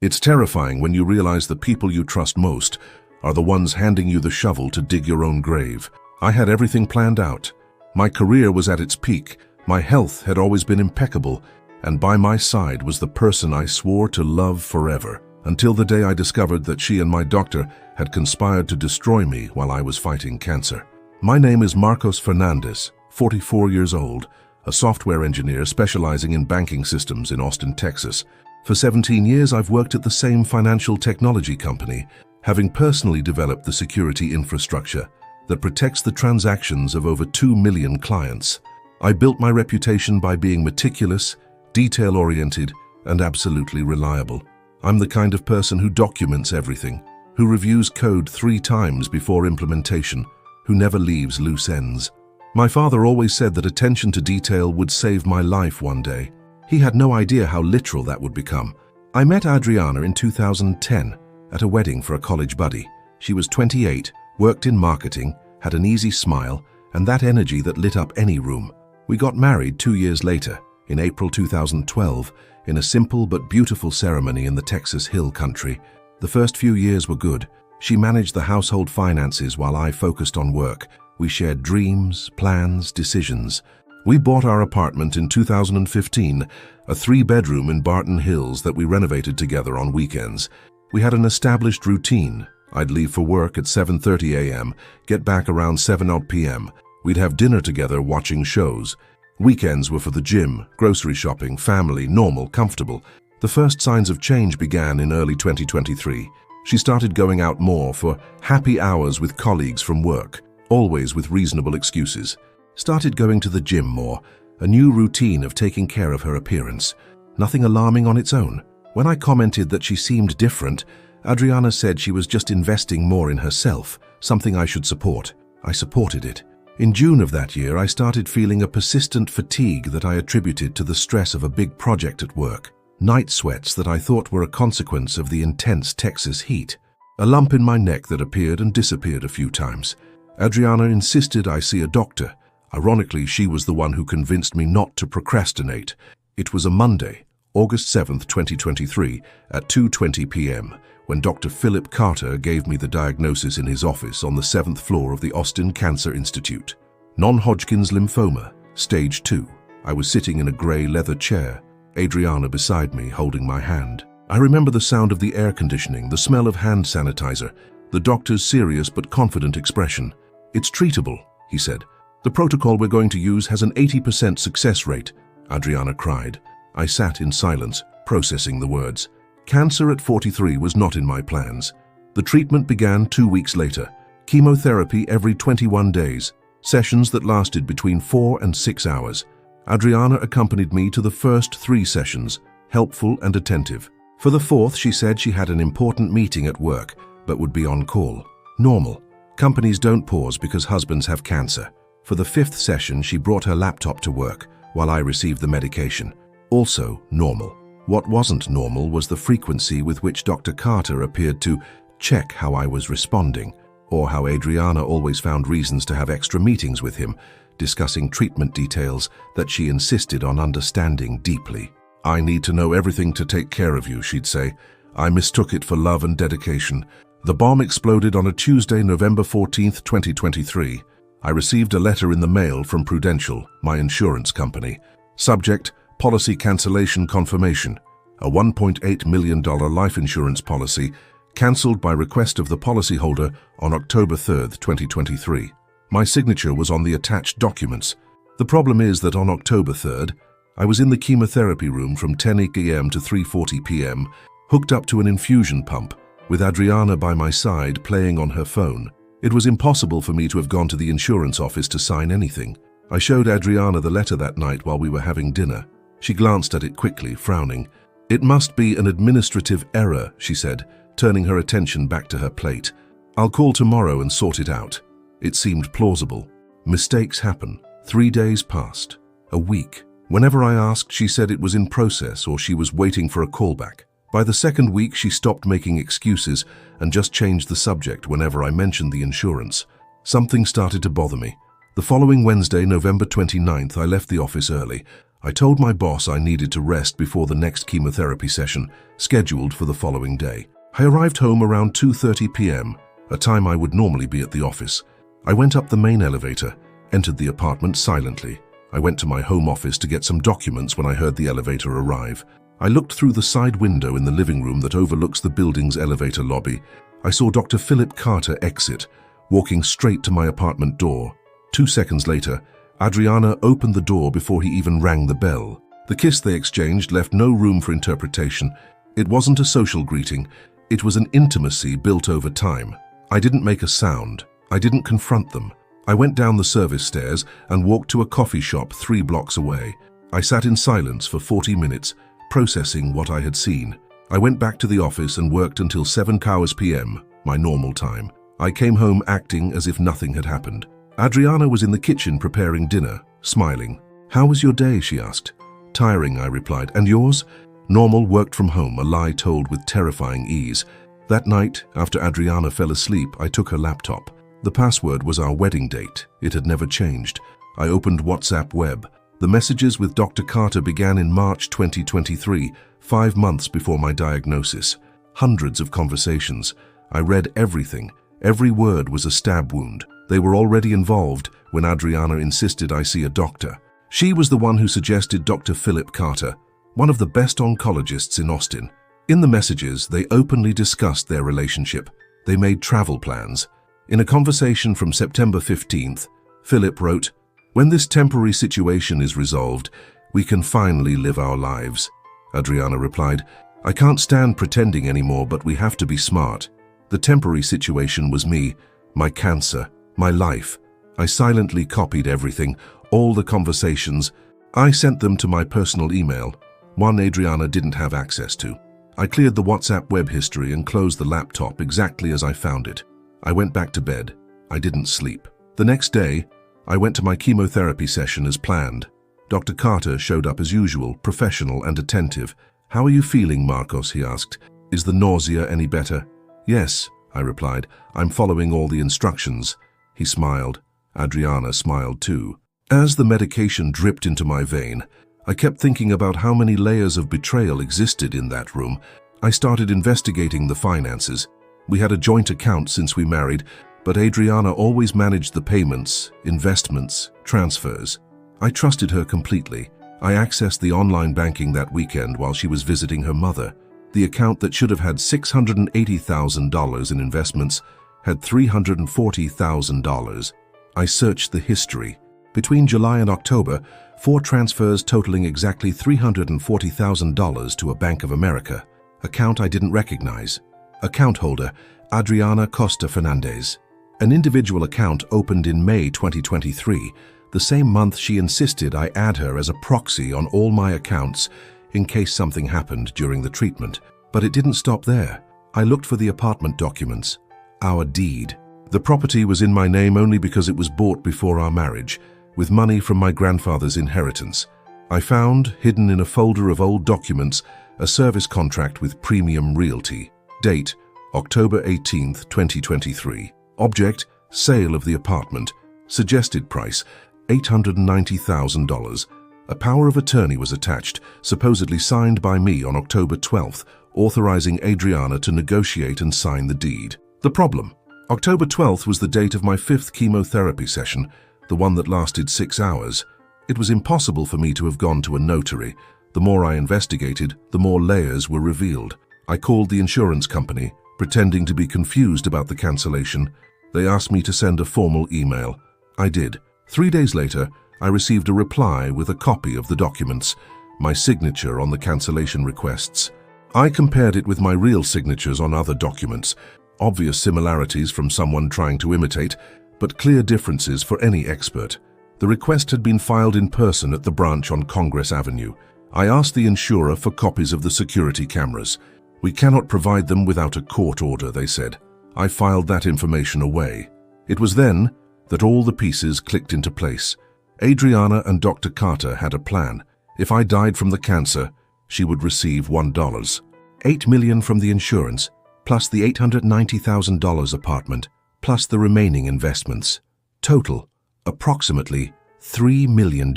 It's terrifying when you realize the people you trust most are the ones handing you the shovel to dig your own grave. I had everything planned out. My career was at its peak, my health had always been impeccable, and by my side was the person I swore to love forever, until the day I discovered that she and my doctor had conspired to destroy me while I was fighting cancer. My name is Marcos Fernandez, 44 years old, a software engineer specializing in banking systems in Austin, Texas. For 17 years, I've worked at the same financial technology company, having personally developed the security infrastructure that protects the transactions of over 2 million clients. I built my reputation by being meticulous, detail-oriented, and absolutely reliable. I'm the kind of person who documents everything, who reviews code 3 times before implementation, who never leaves loose ends. My father always said that attention to detail would save my life one day. He had no idea how literal that would become. I met Adriana in 2010 at a wedding for a college buddy. She was 28, worked in marketing, had an easy smile, and that energy that lit up any room. We got married 2 years later, in April 2012, in a simple but beautiful ceremony in the Texas Hill Country. The first few years were good. She managed the household finances while I focused on work. We shared dreams, plans, decisions. We bought our apartment in 2015, a 3-bedroom in Barton Hills that we renovated together on weekends. We had an established routine. I'd leave for work at 7:30 a.m., get back around 7 p.m. We'd have dinner together watching shows. Weekends were for the gym, grocery shopping, family, normal, comfortable. The first signs of change began in early 2023. She started going out more for happy hours with colleagues from work, always with reasonable excuses. Started going to the gym more, a new routine of taking care of her appearance. Nothing alarming on its own. When I commented that she seemed different, Adriana said she was just investing more in herself, something I should support. I supported it. In June of that year, I started feeling a persistent fatigue that I attributed to the stress of a big project at work. Night sweats that I thought were a consequence of the intense Texas heat. A lump in my neck that appeared and disappeared a few times. Adriana insisted I see a doctor. Ironically, she was the one who convinced me not to procrastinate. It was a Monday, August 7th, 2023, at 2:20 p.m., when Dr. Philip Carter gave me the diagnosis in his office on the 7th floor of the Austin Cancer Institute. Non-Hodgkin's lymphoma, stage 2. I was sitting in a gray leather chair, Adriana beside me holding my hand. I remember the sound of the air conditioning, the smell of hand sanitizer, the doctor's serious but confident expression. "It's treatable," he said. "The protocol we're going to use has an 80% success rate," Adriana cried. I sat in silence, processing the words. Cancer at 43 was not in my plans. The treatment began 2 weeks later. Chemotherapy every 21 days, sessions that lasted between 4 and 6 hours. Adriana accompanied me to the first 3 sessions, helpful and attentive. For the 4th, she said she had an important meeting at work, but would be on call. Normal. Companies don't pause because husbands have cancer. For the 5th session, she brought her laptop to work while I received the medication. Also normal. What wasn't normal was the frequency with which Dr. Carter appeared to check how I was responding, or how Adriana always found reasons to have extra meetings with him, discussing treatment details that she insisted on understanding deeply. "I need to know everything to take care of you," she'd say. I mistook it for love and dedication. The bomb exploded on a Tuesday, November 14th, 2023. I received a letter in the mail from Prudential, my insurance company. Subject: policy cancellation confirmation. A $1.8 million life insurance policy cancelled by request of the policyholder on October 3rd, 2023. My signature was on the attached documents. The problem is that on October 3rd, I was in the chemotherapy room from 10 a.m. to 3:40 p.m., hooked up to an infusion pump, with Adriana by my side playing on her phone. It was impossible for me to have gone to the insurance office to sign anything. I showed Adriana the letter that night while we were having dinner. She glanced at it quickly, frowning. "It must be an administrative error," she said, turning her attention back to her plate. "I'll call tomorrow and sort it out." It seemed plausible. Mistakes happen. 3 days passed. A week. Whenever I asked, she said it was in process or she was waiting for a callback. By the 2nd week, she stopped making excuses and just changed the subject whenever I mentioned the insurance. Something started to bother me. The following Wednesday, November 29th, I left the office early. I told my boss I needed to rest before the next chemotherapy session, scheduled for the following day. I arrived home around 2:30 p.m., a time I would normally be at the office. I went up the main elevator, entered the apartment silently. I went to my home office to get some documents when I heard the elevator arrive. I looked through the side window in the living room that overlooks the building's elevator lobby. I saw Dr. Philip Carter exit, walking straight to my apartment door. 2 seconds later, Adriana opened the door before he even rang the bell. The kiss they exchanged left no room for interpretation. It wasn't a social greeting. It was an intimacy built over time. I didn't make a sound. I didn't confront them. I went down the service stairs and walked to a coffee shop 3 blocks away. I sat in silence for 40 minutes, processing what I had seen. I went back to the office and worked until 7 p.m., my normal time. I came home acting as if nothing had happened. Adriana was in the kitchen preparing dinner, smiling. "How was your day?" she asked. "Tiring," I replied. "And yours?" Normal, worked from home, a lie told with terrifying ease. That night, after Adriana fell asleep, I took her laptop. The password was our wedding date. It had never changed. I opened WhatsApp web. The messages with Dr. Carter began in March 2023, 5 months before my diagnosis. Hundreds of conversations. I read everything. Every word was a stab wound. They were already involved when Adriana insisted I see a doctor. She was the one who suggested Dr. Philip Carter, one of the best oncologists in Austin. In the messages, they openly discussed their relationship. They made travel plans. In a conversation from September 15th, Philip wrote, "When this temporary situation is resolved, we can finally live our lives." Adriana replied, "I can't stand pretending anymore, but we have to be smart." The temporary situation was me, my cancer, my life. I silently copied everything, all the conversations. I sent them to my personal email, one Adriana didn't have access to. I cleared the WhatsApp web history and closed the laptop exactly as I found it. I went back to bed. I didn't sleep. The next day, I went to my chemotherapy session as planned. Dr. Carter showed up as usual, professional and attentive. "How are you feeling, Marcos?" he asked. "Is the nausea any better?" "Yes," I replied. "I'm following all the instructions." He smiled. Adriana smiled too. As the medication dripped into my vein, I kept thinking about how many layers of betrayal existed in that room. I started investigating the finances. We had a joint account since we married, but Adriana always managed the payments, investments, transfers. I trusted her completely. I accessed the online banking that weekend while she was visiting her mother. The account that should have had $680,000 in investments had $340,000. I searched the history. Between July and October, 4 transfers totaling exactly $340,000 to a Bank of America. Account I didn't recognize. Account holder, Adriana Costa Fernandez. An individual account opened in May 2023, the same month she insisted I add her as a proxy on all my accounts in case something happened during the treatment. But it didn't stop there. I looked for the apartment documents, our deed. The property was in my name only because it was bought before our marriage, with money from my grandfather's inheritance. I found, hidden in a folder of old documents, a service contract with Premium Realty. Date, October 18th, 2023. Object, sale of the apartment. Suggested price, $890,000. A power of attorney was attached, supposedly signed by me on October 12th, authorizing Adriana to negotiate and sign the deed. The problem: October 12th was the date of my 5th chemotherapy session, the one that lasted 6 hours. It was impossible for me to have gone to a notary. The more I investigated, the more layers were revealed. I called the insurance company, pretending to be confused about the cancellation. They asked me to send a formal email. I did. 3 days later, I received a reply with a copy of the documents, my signature on the cancellation requests. I compared it with my real signatures on other documents. Obvious similarities from someone trying to imitate, but clear differences for any expert. The request had been filed in person at the branch on Congress Avenue. I asked the insurer for copies of the security cameras. "We cannot provide them without a court order," they said. I filed that information away. It was then that all the pieces clicked into place. Adriana and Dr. Carter had a plan. If I died from the cancer, she would receive $1. $8 million from the insurance, plus the $890,000 apartment, plus the remaining investments. Total, approximately $3 million.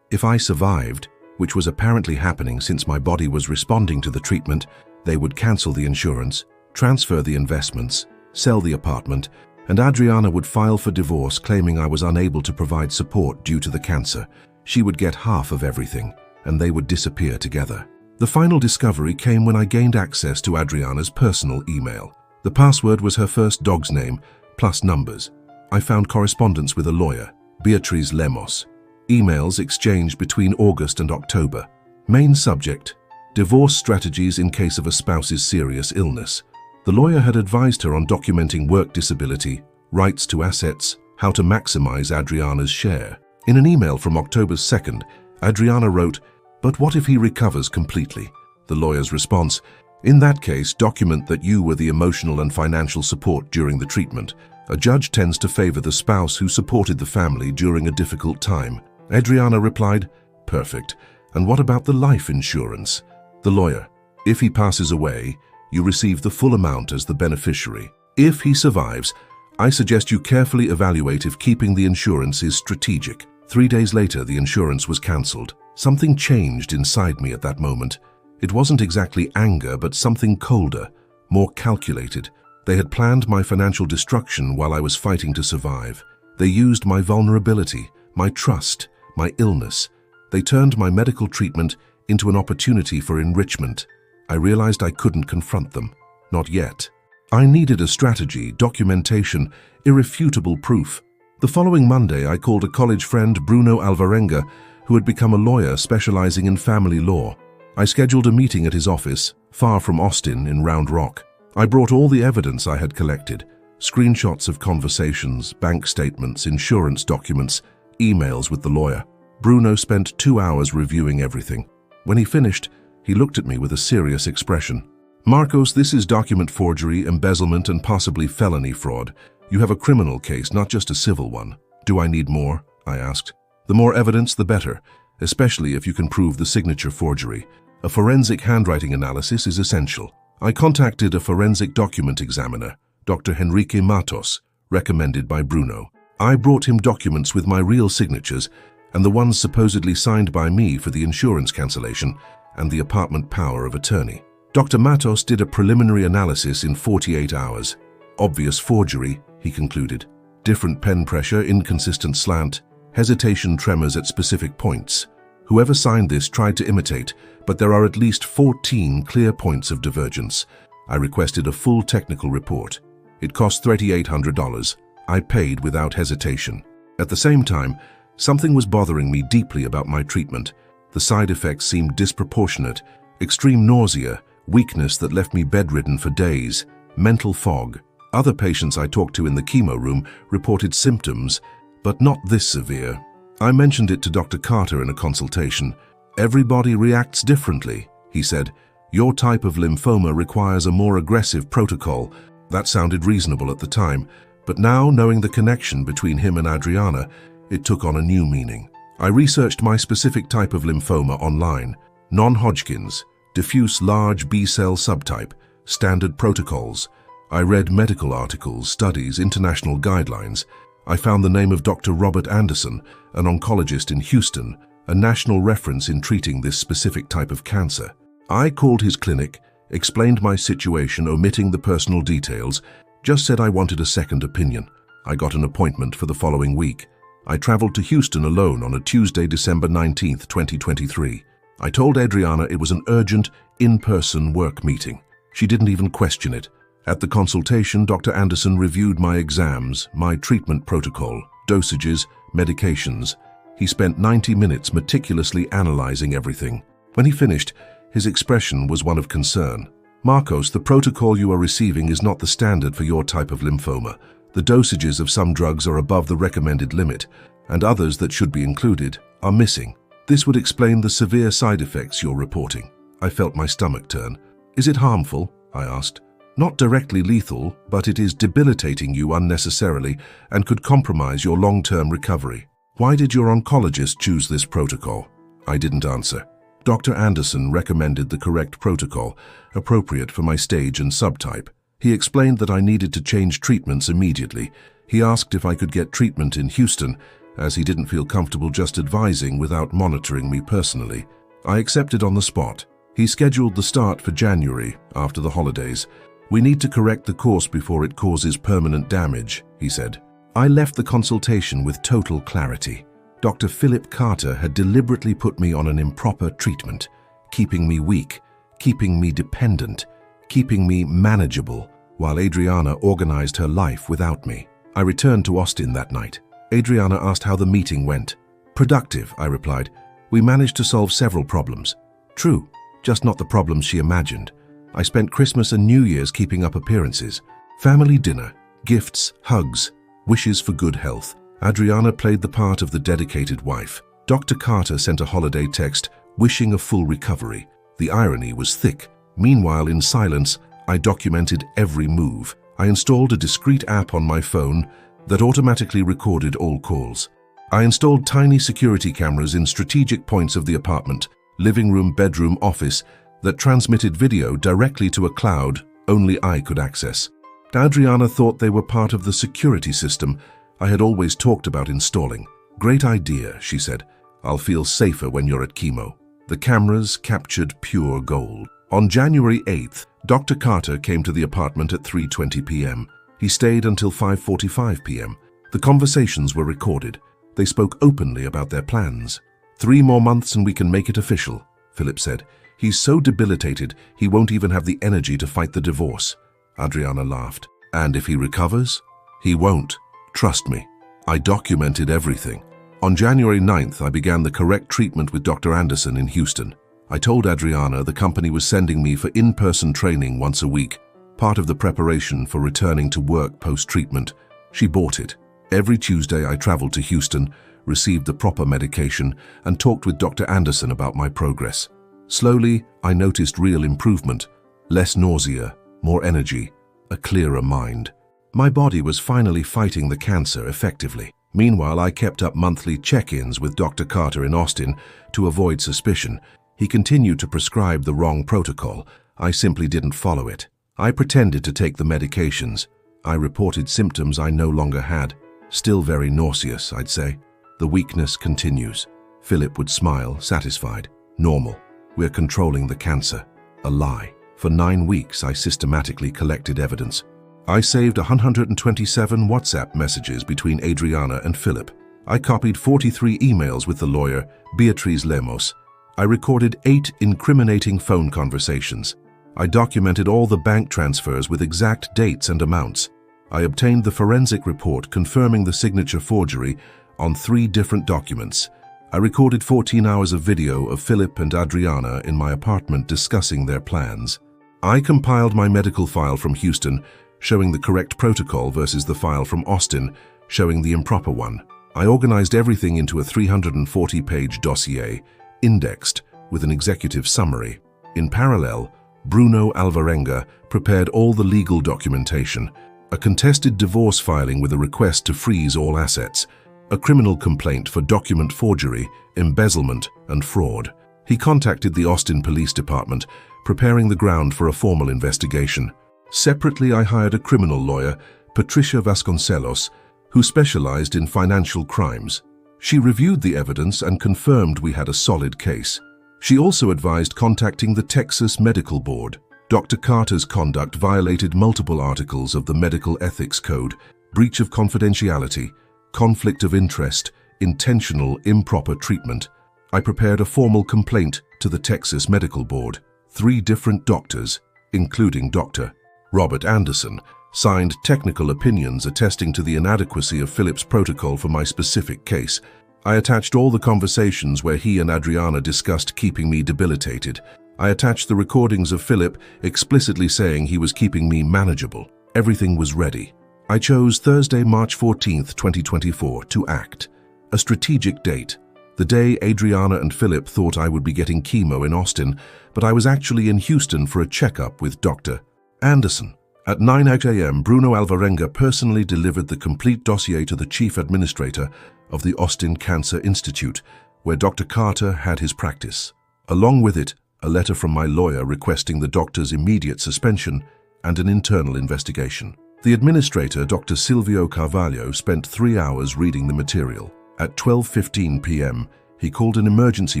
If I survived, which was apparently happening since my body was responding to the treatment, they would cancel the insurance, transfer the investments, sell the apartment, and Adriana would file for divorce claiming I was unable to provide support due to the cancer. She would get half of everything, and they would disappear together. The final discovery came when I gained access to Adriana's personal email. The password was her first dog's name, plus numbers. I found correspondence with a lawyer, Beatriz Lemos. Emails exchanged between August and October. Main subject: divorce strategies in case of a spouse's serious illness. The lawyer had advised her on documenting work disability, rights to assets, how to maximize Adriana's share. In an email from October 2nd, Adriana wrote, "But what if he recovers completely?" The lawyer's response: "In that case, document that you were the emotional and financial support during the treatment. A judge tends to favor the spouse who supported the family during a difficult time." Adriana replied, "Perfect. And what about the life insurance?" The lawyer: "If he passes away, you receive the full amount as the beneficiary. If he survives, I suggest you carefully evaluate if keeping the insurance is strategic." 3 days later, the insurance was cancelled. Something changed inside me at that moment. It wasn't exactly anger, but something colder, more calculated. They had planned my financial destruction while I was fighting to survive. They used my vulnerability, my trust, my illness. They turned my medical treatment into an opportunity for enrichment. I realized I couldn't confront them. Not yet. I needed a strategy, documentation, irrefutable proof. The following Monday, I called a college friend, Bruno Alvarenga, who had become a lawyer specializing in family law. I scheduled a meeting at his office, far from Austin, in Round Rock. I brought all the evidence I had collected: screenshots of conversations, bank statements, insurance documents, emails with the lawyer. Bruno spent 2 hours reviewing everything. When he finished, he looked at me with a serious expression. "Marcos, this is document forgery, embezzlement, and possibly felony fraud. You have a criminal case, not just a civil one." "Do I need more?" I asked. "The more evidence, the better, especially if you can prove the signature forgery. A forensic handwriting analysis is essential." I contacted a forensic document examiner, Dr. Henrique Matos, recommended by Bruno. I brought him documents with my real signatures and the ones supposedly signed by me for the insurance cancellation and the apartment power of attorney. Dr. Matos did a preliminary analysis in 48 hours. "Obvious forgery," he concluded. "Different pen pressure, inconsistent slant, hesitation, tremors at specific points. Whoever signed this tried to imitate, but there are at least 14 clear points of divergence." I requested a full technical report. It cost $3,800. I paid without hesitation. At the same time, something was bothering me deeply about my treatment. The side effects seemed disproportionate: extreme nausea, weakness that left me bedridden for days, mental fog. Other patients I talked to in the chemo room reported symptoms, but not this severe. I mentioned it to Dr. Carter in a consultation. "Everybody reacts differently," he said. "Your type of lymphoma requires a more aggressive protocol." That sounded reasonable at the time, but now, knowing the connection between him and Adriana, it took on a new meaning. I researched my specific type of lymphoma online: non-Hodgkin's, diffuse large B-cell subtype, standard protocols. I read medical articles, studies, international guidelines. I found the name of Dr. Robert Anderson, an oncologist in Houston, a national reference in treating this specific type of cancer. I called his clinic, explained my situation, omitting the personal details, just said I wanted a second opinion. I got an appointment for the following week. I traveled to Houston alone on a Tuesday, December 19th, 2023. I told Adriana it was an urgent, in-person work meeting. She didn't even question it. At the consultation, Dr. Anderson reviewed my exams, my treatment protocol, dosages, medications. He spent 90 minutes meticulously analyzing everything. When he finished, his expression was one of concern. "Marcos, the protocol you are receiving is not the standard for your type of lymphoma. The dosages of some drugs are above the recommended limit, and others that should be included are missing. This would explain the severe side effects you're reporting." I felt my stomach turn. "Is it harmful?" I asked. "Not directly lethal, but it is debilitating you unnecessarily and could compromise your long-term recovery. Why did your oncologist choose this protocol?" I didn't answer. Dr. Anderson recommended the correct protocol, appropriate for my stage and subtype. He explained that I needed to change treatments immediately. He asked if I could get treatment in Houston, as he didn't feel comfortable just advising without monitoring me personally. I accepted on the spot. He scheduled the start for January, after the holidays. "We need to correct the course before it causes permanent damage," he said. I left the consultation with total clarity. Dr. Philip Carter had deliberately put me on an improper treatment, keeping me weak, keeping me dependent, keeping me manageable, while Adriana organized her life without me. I returned to Austin that night. Adriana asked how the meeting went. "Productive," I replied. "We managed to solve several problems." True, just not the problems she imagined. I spent Christmas and New Year's keeping up appearances. Family dinner, gifts, hugs, wishes for good health. Adriana played the part of the dedicated wife. Dr. Carter sent a holiday text wishing a full recovery. The irony was thick. Meanwhile, in silence, I documented every move. I installed a discreet app on my phone that automatically recorded all calls. I installed tiny security cameras in strategic points of the apartment, living room, bedroom, office, that transmitted video directly to a cloud only I could access. Adriana thought they were part of the security system I had always talked about installing. "Great idea," she said. "I'll feel safer when you're at chemo." The cameras captured pure gold. On January 8th, Dr. Carter came to the apartment at 3:20 p.m. He stayed until 5:45 p.m. The conversations were recorded. They spoke openly about their plans. "3 more months and we can make it official," Philip said. "He's so debilitated, he won't even have the energy to fight the divorce." Adriana laughed. "And if he recovers?" "He won't. Trust me." I documented everything. On January 9th, I began the correct treatment with Dr. Anderson in Houston. I told Adriana the company was sending me for in-person training once a week, part of the preparation for returning to work post-treatment. She bought it. Every Tuesday I traveled to Houston, received the proper medication, and talked with Dr. Anderson about my progress. Slowly, I noticed real improvement. Less nausea, more energy, a clearer mind. My body was finally fighting the cancer effectively. Meanwhile, I kept up monthly check-ins with Dr. Carter in Austin to avoid suspicion. He continued to prescribe the wrong protocol. I simply didn't follow it. I pretended to take the medications. I reported symptoms I no longer had. Still very nauseous, I'd say. The weakness continues. Philip would smile, satisfied. Normal. We're controlling the cancer. A lie. For 9 weeks, I systematically collected evidence. I saved 127 WhatsApp messages between Adriana and Philip. I copied 43 emails with the lawyer, Beatriz Lemos. I recorded 8 incriminating phone conversations. I documented all the bank transfers with exact dates and amounts. I obtained the forensic report confirming the signature forgery on 3 different documents. I recorded 14 hours of video of Philip and Adriana in my apartment discussing their plans. I compiled my medical file from Houston, showing the correct protocol versus the file from Austin, showing the improper one. I organized everything into a 340-page dossier, indexed with an executive summary. In parallel, Bruno Alvarenga prepared all the legal documentation, a contested divorce filing with a request to freeze all assets, a criminal complaint for document forgery, embezzlement, and fraud. He contacted the Austin Police Department, preparing the ground for a formal investigation. Separately, I hired a criminal lawyer, Patricia Vasconcelos, who specialized in financial crimes. She reviewed the evidence and confirmed we had a solid case. She also advised contacting the Texas Medical Board. Dr. Carter's conduct violated multiple articles of the Medical Ethics Code: breach of confidentiality, conflict of interest, intentional improper treatment. I prepared a formal complaint to the Texas Medical Board. 3 different doctors, including Dr. Robert Anderson, signed technical opinions attesting to the inadequacy of Philip's protocol for my specific case. I attached all the conversations where he and Adriana discussed keeping me debilitated. I attached the recordings of Philip explicitly saying he was keeping me manageable. Everything was ready. I chose Thursday, March 14th, 2024, to act. A strategic date. The day Adriana and Philip thought I would be getting chemo in Austin, but I was actually in Houston for a checkup with Dr. Anderson. At 9 a.m., Bruno Alvarenga personally delivered the complete dossier to the chief administrator of the Austin Cancer Institute, where Dr. Carter had his practice. Along with it, a letter from my lawyer requesting the doctor's immediate suspension and an internal investigation. The administrator, Dr. Silvio Carvalho, spent 3 hours reading the material. At 12:15 p.m., he called an emergency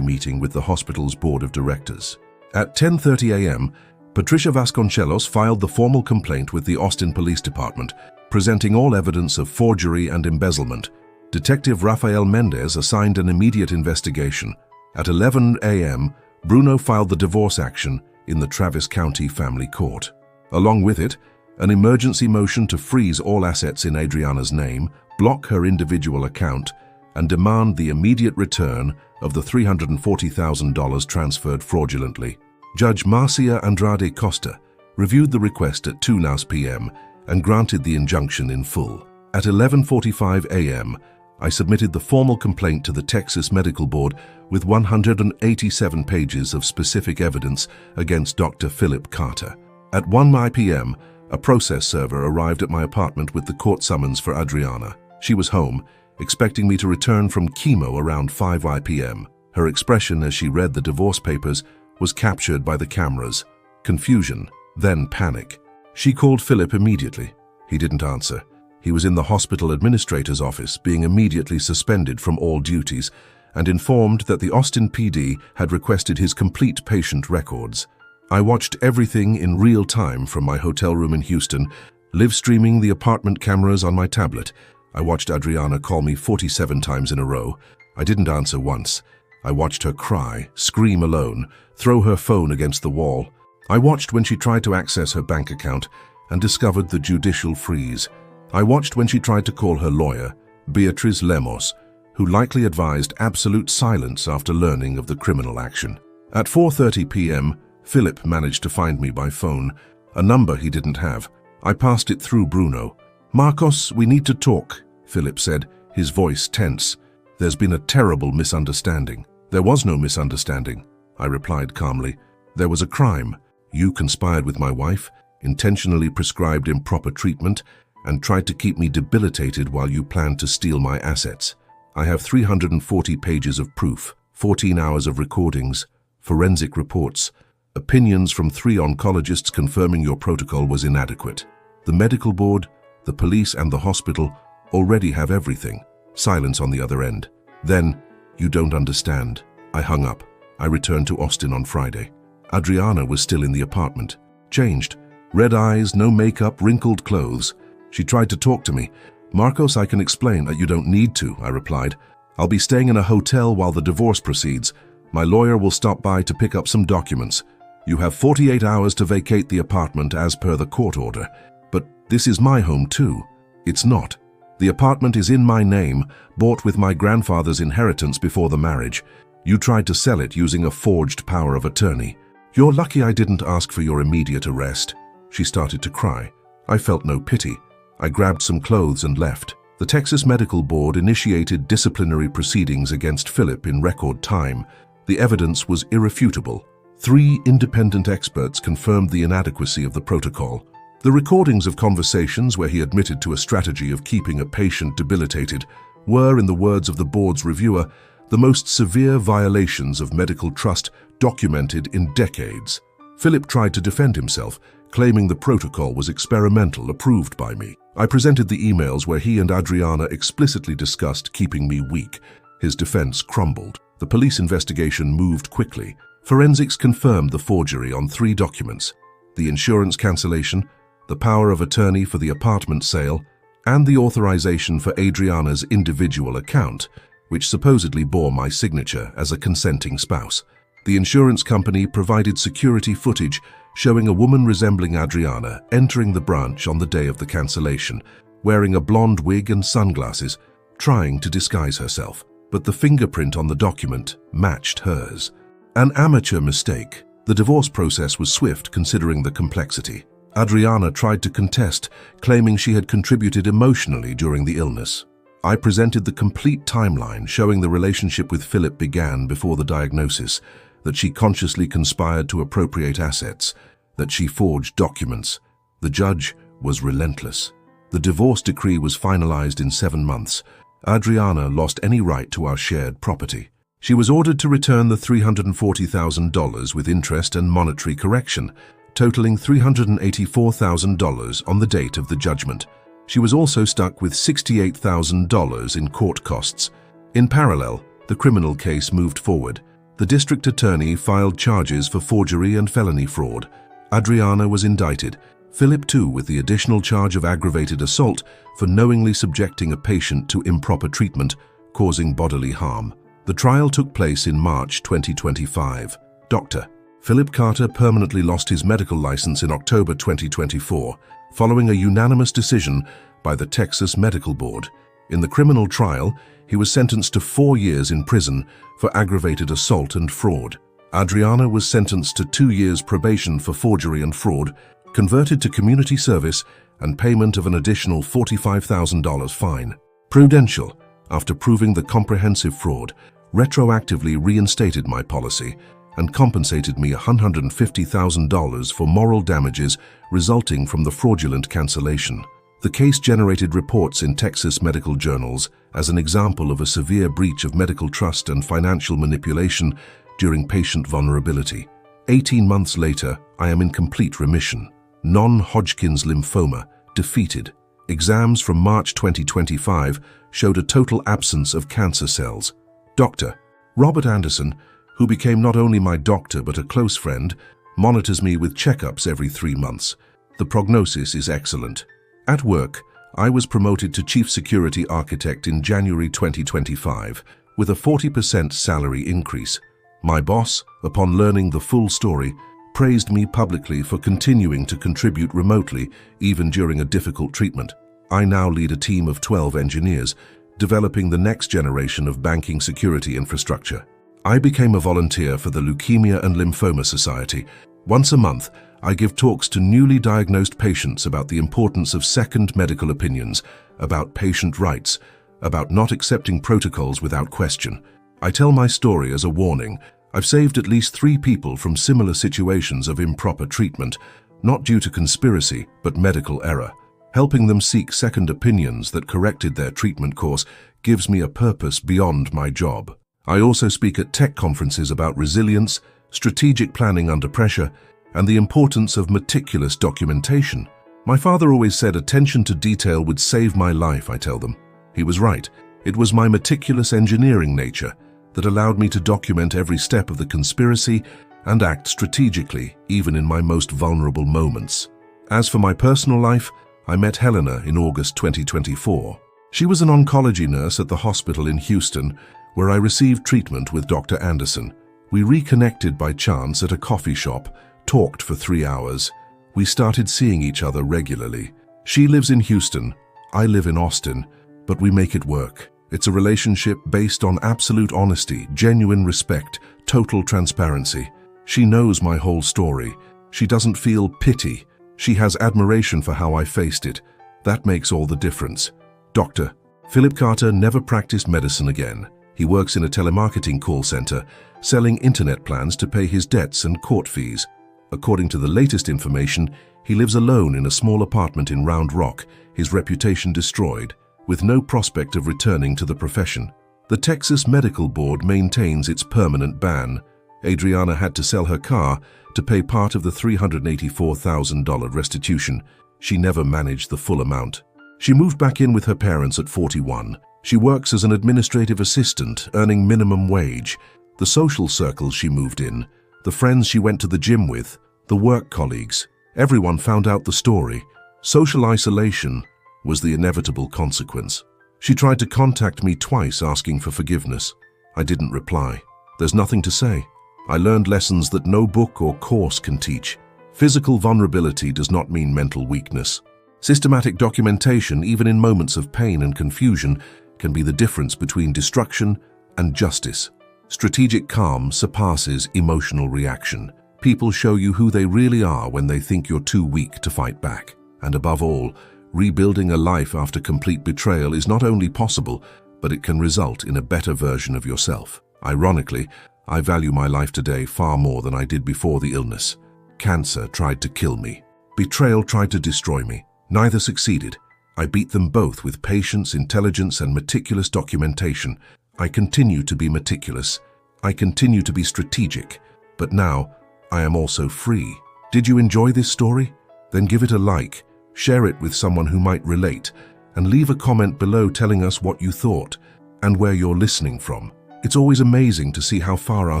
meeting with the hospital's board of directors. At 10:30 a.m., Patricia Vasconcelos filed the formal complaint with the Austin Police Department, presenting all evidence of forgery and embezzlement. Detective Rafael Mendez assigned an immediate investigation. At 11 a.m., Bruno filed the divorce action in the Travis County Family Court. Along with it, an emergency motion to freeze all assets in Adriana's name, block her individual account, and demand the immediate return of the $340,000 transferred fraudulently. Judge Marcia Andrade Costa reviewed the request at 2 p.m. and granted the injunction in full. At 11:45 a.m., I submitted the formal complaint to the Texas Medical Board with 187 pages of specific evidence against Dr. Philip Carter. At 1 p.m., a process server arrived at my apartment with the court summons for Adriana. She was home, expecting me to return from chemo around 5 p.m. Her expression as she read the divorce papers was captured by the cameras. Confusion, then panic. She called Philip immediately. He didn't answer. He was in the hospital administrator's office, being immediately suspended from all duties, and informed that the Austin PD had requested his complete patient records. I watched everything in real time from my hotel room in Houston, live streaming the apartment cameras on my tablet. I watched Adriana call me 47 times in a row. I didn't answer once. I watched her cry, scream alone, throw her phone against the wall. I watched when she tried to access her bank account and discovered the judicial freeze. I watched when she tried to call her lawyer, Beatriz Lemos, who likely advised absolute silence after learning of the criminal action. At 4:30 p.m., Philip managed to find me by phone, a number he didn't have. I passed it through Bruno. "Marcos, we need to talk," Philip said, his voice tense. "There's been a terrible misunderstanding." "There was no misunderstanding," I replied calmly. "There was a crime. You conspired with my wife, intentionally prescribed improper treatment, and tried to keep me debilitated while you planned to steal my assets. I have 340 pages of proof, 14 hours of recordings, forensic reports, opinions from 3 oncologists confirming your protocol was inadequate. The medical board, the police, and the hospital already have everything." Silence on the other end. "Then, you don't understand." I hung up. I returned to Austin on Friday. Adriana was still in the apartment. Changed. Red eyes, no makeup, wrinkled clothes. She tried to talk to me. "Marcos, I can explain." "You don't need to," I replied. "I'll be staying in a hotel while the divorce proceeds. My lawyer will stop by to pick up some documents. You have 48 hours to vacate the apartment as per the court order. But this is my home too." "It's not. The apartment is in my name, bought with my grandfather's inheritance before the marriage. You tried to sell it using a forged power of attorney. You're lucky I didn't ask for your immediate arrest." She started to cry. I felt no pity. I grabbed some clothes and left. The Texas Medical Board initiated disciplinary proceedings against Philip in record time. The evidence was irrefutable. 3 independent experts confirmed the inadequacy of the protocol. The recordings of conversations where he admitted to a strategy of keeping a patient debilitated were, in the words of the board's reviewer, the most severe violations of medical trust documented in decades. Philip tried to defend himself, claiming the protocol was experimental, approved by me. I presented the emails where he and Adriana explicitly discussed keeping me weak. His defense crumbled. The police investigation moved quickly. Forensics confirmed the forgery on 3 documents: the insurance cancellation, the power of attorney for the apartment sale, and the authorization for Adriana's individual account, which supposedly bore my signature as a consenting spouse. The insurance company provided security footage showing a woman resembling Adriana entering the branch on the day of the cancellation, wearing a blonde wig and sunglasses, trying to disguise herself. But the fingerprint on the document matched hers. An amateur mistake. The divorce process was swift considering the complexity. Adriana tried to contest, claiming she had contributed emotionally during the illness. I presented the complete timeline showing the relationship with Philip began before the diagnosis, that she consciously conspired to appropriate assets, that she forged documents. The judge was relentless. The divorce decree was finalized in 7 months. Adriana lost any right to our shared property. She was ordered to return the $340,000 with interest and monetary correction, totaling $384,000 on the date of the judgment. She was also stuck with $68,000 in court costs. In parallel, the criminal case moved forward. The district attorney filed charges for forgery and felony fraud. Adriana was indicted. Philip too, with the additional charge of aggravated assault for knowingly subjecting a patient to improper treatment, causing bodily harm. The trial took place in March 2025. Dr. Philip Carter permanently lost his medical license in October 2024, following a unanimous decision by the Texas Medical Board. In the criminal trial, he was sentenced to 4 years in prison for aggravated assault and fraud. Adriana was sentenced to 2 years probation for forgery and fraud, converted to community service, and payment of an additional $45,000 fine. Prudential, after proving the comprehensive fraud, retroactively reinstated my policy and compensated me $150,000 for moral damages resulting from the fraudulent cancellation. The case generated reports in Texas medical journals as an example of a severe breach of medical trust and financial manipulation during patient vulnerability. 18 months later, I am in complete remission. Non-Hodgkin's lymphoma, defeated. Exams from March 2025 showed a total absence of cancer cells. Dr. Robert Anderson, who became not only my doctor but a close friend, monitors me with checkups every 3 months. The prognosis is excellent. At work, I was promoted to Chief Security Architect in January 2025, with a 40% salary increase. My boss, upon learning the full story, praised me publicly for continuing to contribute remotely, even during a difficult treatment. I now lead a team of 12 engineers, developing the next generation of banking security infrastructure. I became a volunteer for the Leukemia and Lymphoma Society. Once a month, I give talks to newly diagnosed patients about the importance of second medical opinions, about patient rights, about not accepting protocols without question. I tell my story as a warning. I've saved at least 3 people from similar situations of improper treatment, not due to conspiracy, but medical error. Helping them seek second opinions that corrected their treatment course gives me a purpose beyond my job. I also speak at tech conferences about resilience, strategic planning under pressure, and the importance of meticulous documentation. My father always said attention to detail would save my life, I tell them. He was right. It was my meticulous engineering nature that allowed me to document every step of the conspiracy and act strategically, even in my most vulnerable moments. As for my personal life, I met Helena in August 2024. She was an oncology nurse at the hospital in Houston, where I received treatment with Dr. Anderson. We reconnected by chance at a coffee shop, talked for 3 hours. We started seeing each other regularly. She lives in Houston, I live in Austin, but we make it work. It's a relationship based on absolute honesty, genuine respect, total transparency. She knows my whole story. She doesn't feel pity. She has admiration for how I faced it. That makes all the difference. Dr. Philip Carter never practiced medicine again. He works in a telemarketing call center, selling internet plans to pay his debts and court fees. According to the latest information, he lives alone in a small apartment in Round Rock, his reputation destroyed, with no prospect of returning to the profession. The Texas Medical Board maintains its permanent ban. Adriana had to sell her car to pay part of the $384,000 restitution. She never managed the full amount. She moved back in with her parents at 41. She works as an administrative assistant, earning minimum wage. The social circles she moved in, the friends she went to the gym with, the work colleagues, everyone found out the story. Social isolation was the inevitable consequence. She tried to contact me twice asking for forgiveness. I didn't reply. There's nothing to say. I learned lessons that no book or course can teach. Physical vulnerability does not mean mental weakness. Systematic documentation, even in moments of pain and confusion, can be the difference between destruction and justice. Strategic calm surpasses emotional reaction. People show you who they really are when they think you're too weak to fight back. And above all, rebuilding a life after complete betrayal is not only possible, but it can result in a better version of yourself. Ironically, I value my life today far more than I did before the illness. Cancer tried to kill me. Betrayal tried to destroy me. Neither succeeded. I beat them both with patience, intelligence, and meticulous documentation. I continue to be meticulous. I continue to be strategic. But now, I am also free. Did you enjoy this story? Then give it a like, share it with someone who might relate, and leave a comment below telling us what you thought. and where you're listening from. It's always amazing to see how far our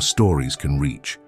stories can reach.